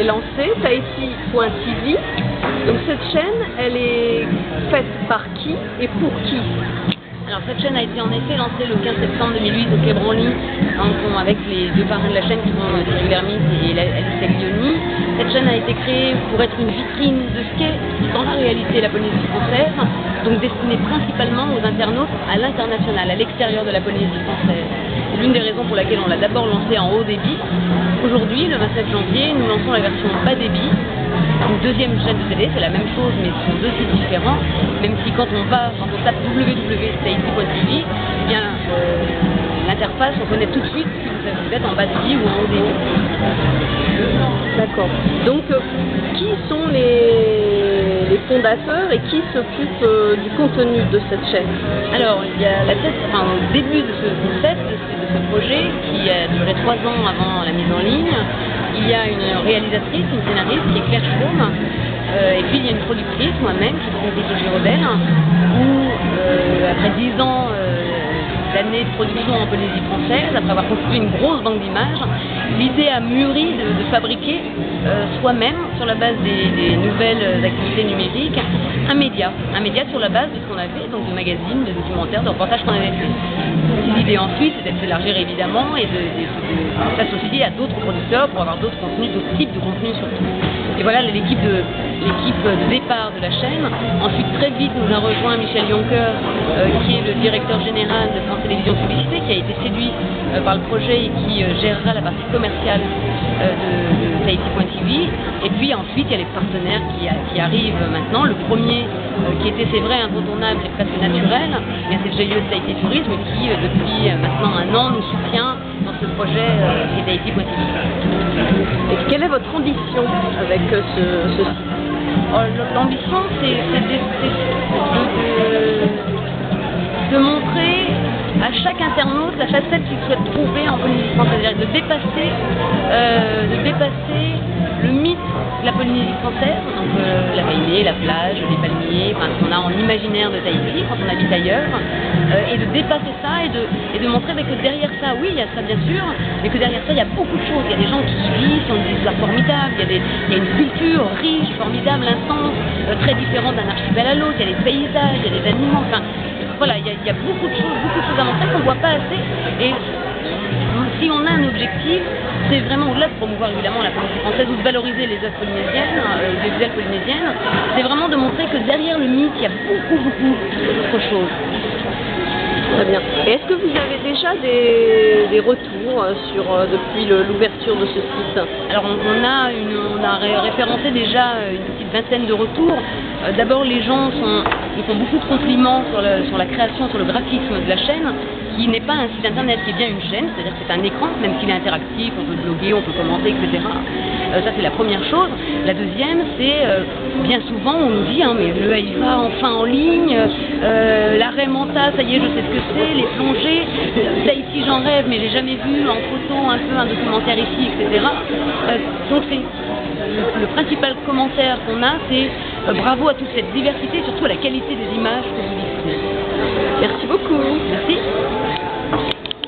est lancée, Tahiti.tv. Donc cette chaîne, elle est faite par qui et pour qui? Alors cette chaîne a été en effet lancée le 15 septembre 2008 au Quai Branly, avec les deux parrains de la chaîne qui sont Gilles Vermis et Alice Aglioni. Cette chaîne a été créée pour être une vitrine de ce qu'est dans la réalité la Polynésie française, donc destinée principalement aux internautes à l'international, à l'extérieur de la Polynésie française. C'est l'une des raisons pour laquelle on l'a d'abord lancée en haut débit. Aujourd'hui, le 27 janvier, nous lançons la version bas débit. Une deuxième chaîne de télé, c'est la même chose mais ce sont deux sites différents, même si quand on tape www.tahiti.tv, eh bien l'interface, on connaît tout de suite si vous êtes en bas débit ou en haut débit. D'accord. Donc qui sont les fondateurs et qui s'occupe du contenu de cette chaîne? Alors il y a au début de ce concept, de ce projet qui a duré 3 ans avant la mise en ligne, il y a une réalisatrice, une scénariste qui est Claire Chaume, et puis il y a une productrice, moi-même, qui est Brigitte Girodel, où après 10 ans d'années de production en Polynésie française, après avoir construit une grosse banque d'images, l'idée a mûri de fabriquer soi-même, sur la base des nouvelles activités numériques, un média sur la base de ce qu'on avait, donc de magazines, de documentaires, de reportages qu'on avait fait. L'idée ensuite, c'est de s'élargir évidemment et de s'associer à d'autres producteurs pour avoir d'autres contenus, d'autres types de contenus surtout. Et voilà l'équipe de départ de la chaîne. Ensuite, très vite, nous a rejoint Michel Jonker, qui est le directeur général de France Télévisions Publicité, qui a été séduit par le projet et qui gérera la partie commerciale de Tahiti.tv. Et puis ensuite, il y a les partenaires qui arrivent maintenant. Le premier, qui était, c'est vrai, incontournable et presque naturel, c'est le GIE de Tahiti Tourisme, qui depuis maintenant 1 an nous soutient dans ce projet qui est Tahiti.tv. Et quelle est votre ambition avec ce site? L'ambition, c'est de montrer à chaque internaute la facette qu'il souhaite trouver en Polynésie française, c'est-à-dire de dépasser le mythe de la Polynésie française, donc la baïnée, la plage, les palmiers, enfin, ce qu'on a en imaginaire de Tahiti quand on habite ailleurs, et de dépasser ça et de montrer que derrière ça, oui, il y a ça bien sûr, mais que derrière ça, il y a beaucoup de choses. Il y a des gens qui vivent, qui ont des histoires formidables, il y a une culture riche, formidable, intense, très différente d'un archipel à l'autre, il y a des paysages, il y a des animaux, enfin, voilà, il y a beaucoup de choses à montrer qu'on ne voit pas assez. Et si on a un objectif, c'est vraiment au-delà de promouvoir évidemment la Polynésie française ou de valoriser les œuvres polynésiennes, les visuels polynésiennes, c'est vraiment de montrer que derrière le mythe, il y a beaucoup d'autres choses. Très bien. Et est-ce que vous avez déjà des retours depuis l'ouverture de ce site? Alors on a référencé déjà une petite vingtaine de retours. D'abord les gens ils font beaucoup de compliments sur la création, sur le graphisme de la chaîne, qui n'est pas un site internet, qui est bien une chaîne, c'est-à-dire que c'est un écran, même s'il est interactif, on peut bloguer, on peut commenter, etc. Ça c'est la première chose. La deuxième, c'est bien souvent on nous dit mais le AIVA enfin en ligne, l'arrêt Manta, ça y est je sais ce que c'est, les plongées, Tahiti j'en rêve mais j'ai jamais vu en photo un peu un documentaire ici, etc. Donc c'est le principal commentaire qu'on a, c'est bravo à toute cette diversité, surtout à la qualité des images que vous diffusez. Merci beaucoup. Merci.